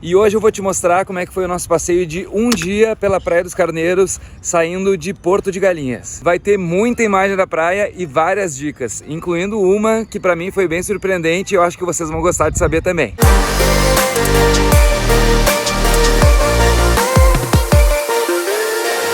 E hoje eu vou te mostrar como é que foi o nosso passeio de um dia pela Praia dos Carneiros, saindo de Porto de Galinhas. Vai ter muita imagem da praia e várias dicas, incluindo uma que pra mim foi bem surpreendente e eu acho que vocês vão gostar de saber também.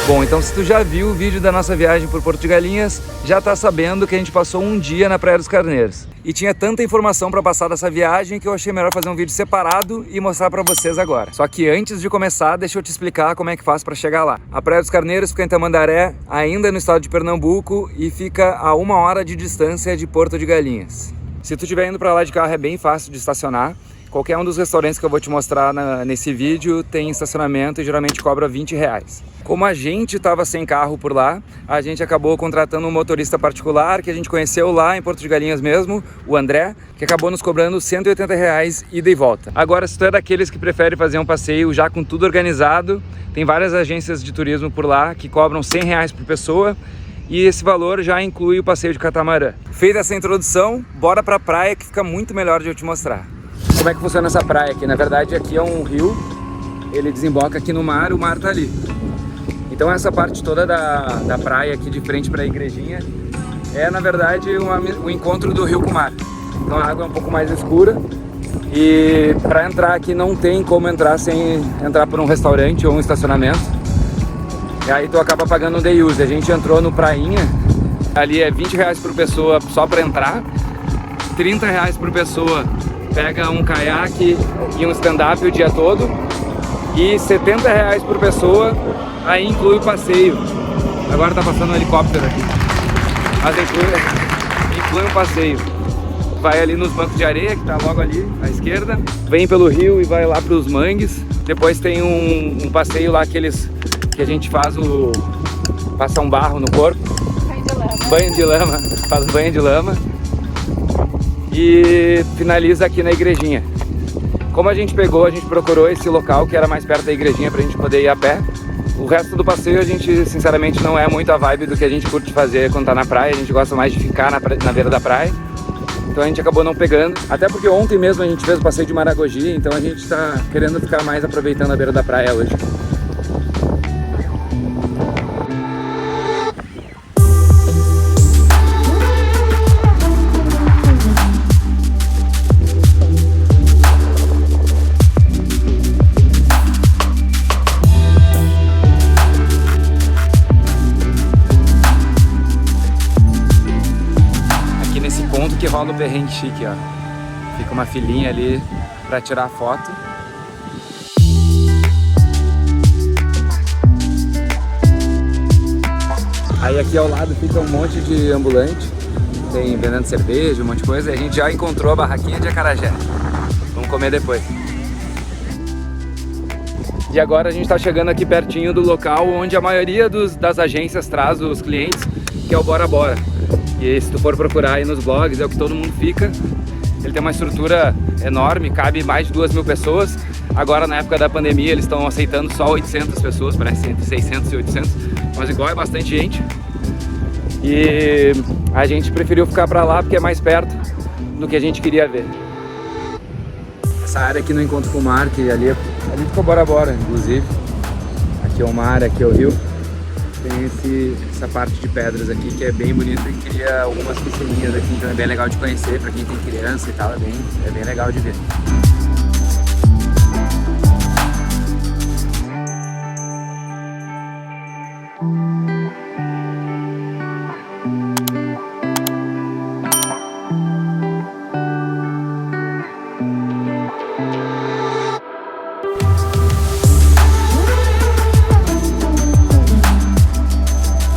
Bom, então se tu já viu o vídeo da nossa viagem por Porto de Galinhas, já tá sabendo que a gente passou um dia na Praia dos Carneiros. E tinha tanta informação para passar dessa viagem que eu achei melhor fazer um vídeo separado e mostrar para vocês agora. Só que antes de começar, deixa eu te explicar como é que faz para chegar lá. A Praia dos Carneiros fica em Tamandaré, ainda no estado de Pernambuco, e fica a 1 hora de distância de Porto de Galinhas. Se tu estiver indo para lá de carro, é bem fácil de estacionar. Qualquer um dos restaurantes que eu vou te mostrar nesse vídeo tem estacionamento e geralmente cobra R$20. Como a gente estava sem carro por lá, a gente acabou contratando um motorista particular que a gente conheceu lá em Porto de Galinhas mesmo, o André, que acabou nos cobrando R$180 ida e volta. Agora, se tu é daqueles que prefere fazer um passeio já com tudo organizado, tem várias agências de turismo por lá que cobram R$100 por pessoa, e esse valor já inclui o passeio de catamarã. Feita essa introdução, bora pra praia que fica muito melhor de eu te mostrar. Como é que funciona essa praia aqui? Na verdade, aqui é um rio, ele desemboca aqui no mar, o mar tá ali. Então essa parte toda da praia aqui de frente para a igrejinha é, na verdade, o encontro do rio com o mar. Então a água é um pouco mais escura e para entrar aqui não tem como entrar sem entrar por um restaurante ou um estacionamento. E aí tu acaba pagando um day use. A gente entrou no prainha, ali é R$20 por pessoa só para entrar, R$30 por pessoa pega um caiaque e um stand-up o dia todo, e R$70 por pessoa, aí inclui o passeio. Agora tá passando um helicóptero aqui, mas inclui um passeio. Vai ali nos bancos de areia, que tá logo ali à esquerda, vem pelo rio e vai lá pros mangues. Depois tem um passeio lá que a gente faz passa um barro no corpo, banho de lama, faz banho de lama. E finaliza aqui na igrejinha. Como a gente procurou esse local que era mais perto da igrejinha pra gente poder ir a pé. O resto do passeio a gente, sinceramente, não é muito a vibe do que a gente curte fazer quando tá na praia. A gente gosta mais de ficar na beira da praia. Então a gente acabou não pegando. Até porque ontem mesmo a gente fez o passeio de Maragogi, então a gente tá querendo ficar mais aproveitando a beira da praia hoje. Que rola o perrengue chique, ó. Fica uma filinha ali pra tirar foto. Aí aqui ao lado fica um monte de ambulante, tem vendendo cerveja, um monte de coisa, e a gente já encontrou a barraquinha de acarajé. Vamos comer depois. E agora a gente tá chegando aqui pertinho do local onde a maioria das agências traz os clientes, que é o Bora Bora. E se tu for procurar aí nos blogs, é o que todo mundo fica. Ele tem uma estrutura enorme, cabe mais de 2.000 pessoas. Agora, na época da pandemia, eles estão aceitando só 800 pessoas, parece entre 600 e 800. Mas igual é bastante gente. E a gente preferiu ficar pra lá porque é mais perto do que a gente queria ver. Essa área aqui no encontro com o mar, que ali ficou Bora Bora, inclusive. Aqui é o mar, aqui é o rio. Tem essa parte de pedras aqui que é bem bonita e cria algumas piscininhas aqui, então é bem legal de conhecer para quem tem criança e tal, é bem legal de ver.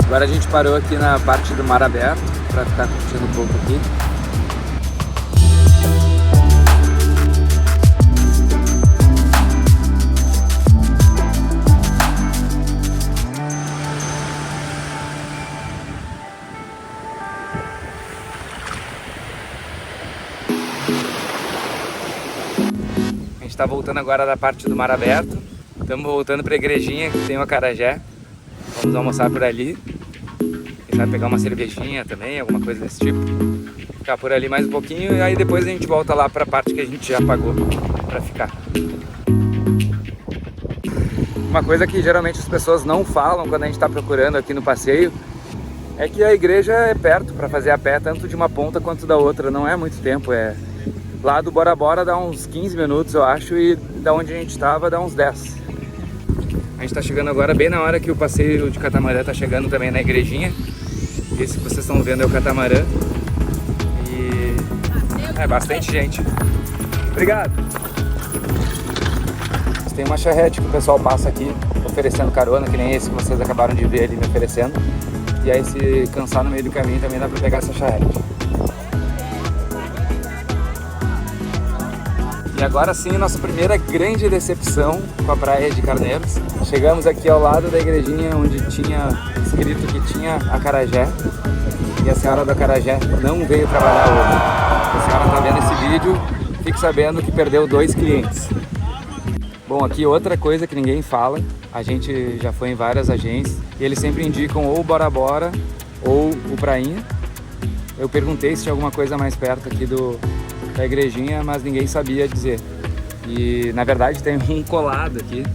Agora a gente parou aqui na parte do mar aberto para ficar curtindo um pouco aqui. A gente está voltando agora da parte do mar aberto. Estamos voltando para a igrejinha que tem o acarajé. Vamos almoçar por ali. Quem sabe pegar uma cervejinha também, alguma coisa desse tipo. Ficar por ali mais um pouquinho e aí depois a gente volta lá para a parte que a gente já pagou para ficar. Uma coisa que geralmente as pessoas não falam quando a gente está procurando aqui no passeio é que a igreja é perto para fazer a pé, tanto de uma ponta quanto da outra, não é muito tempo, lá do Bora Bora dá uns 15 minutos eu acho, e da onde a gente estava dá uns 10. A gente está chegando agora bem na hora que o passeio de catamarã está chegando também na igrejinha. Esse que vocês estão vendo é o catamarã e é bastante gente. Obrigado! Tem uma charrete que o pessoal passa aqui oferecendo carona, que nem esse que vocês acabaram de ver ali me oferecendo. E aí se cansar no meio do caminho também dá pra pegar essa charrete. E agora sim, nossa primeira grande decepção com a praia de Carneiros. Chegamos aqui ao lado da igrejinha onde tinha escrito que tinha acarajé. E a senhora do acarajé não veio trabalhar hoje. A senhora tá vendo esse vídeo, fique sabendo que perdeu 2 clientes. Bom, aqui outra coisa que ninguém fala, a gente já foi em várias agências e eles sempre indicam ou o Bora Bora ou o Prainha. Eu perguntei se tinha alguma coisa mais perto aqui da igrejinha, mas ninguém sabia dizer. E na verdade tem um colado aqui.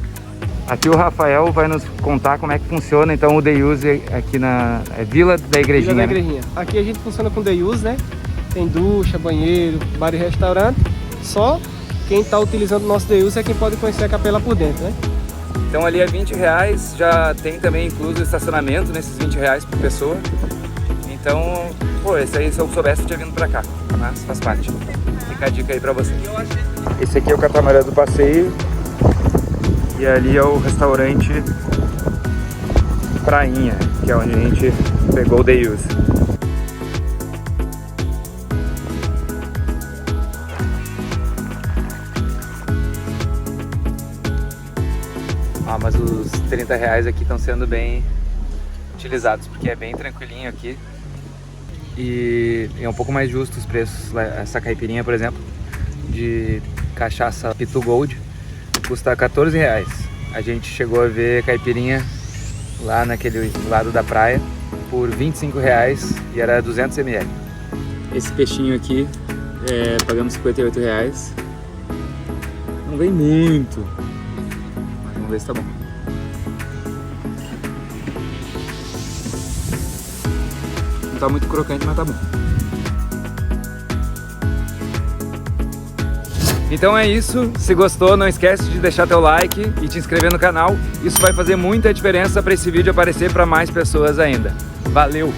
Aqui o Rafael vai nos contar como é que funciona então o Day Use aqui na Vila da Igrejinha. Vila da Igrejinha. Né? Aqui a gente funciona com Day Use, né? Tem ducha, banheiro, bar e restaurante. Só quem está utilizando o nosso Day Use é quem pode conhecer a capela por dentro, né? Então ali é R$20, já tem também incluso o estacionamento nesses R$20 por pessoa. Então, pô, esse aí se eu soubesse eu tinha vindo pra cá, mas faz parte. Fica a dica aí pra você. Esse aqui é o catamarã do passeio e ali é o restaurante Prainha, que é onde a gente pegou o Day Use. Mas os R$30 aqui estão sendo bem utilizados, porque é bem tranquilinho aqui e é um pouco mais justo os preços. Essa caipirinha, por exemplo, de cachaça Pitu Gold custa R$14. A gente chegou a ver caipirinha lá naquele lado da praia por R$25 e era 200 ml. Esse peixinho aqui, pagamos R$58. Não vem muito. Vamos ver se tá bom. Não tá muito crocante, mas tá bom. Então é isso. Se gostou, não esquece de deixar teu like e te inscrever no canal. Isso vai fazer muita diferença para esse vídeo aparecer para mais pessoas ainda. Valeu!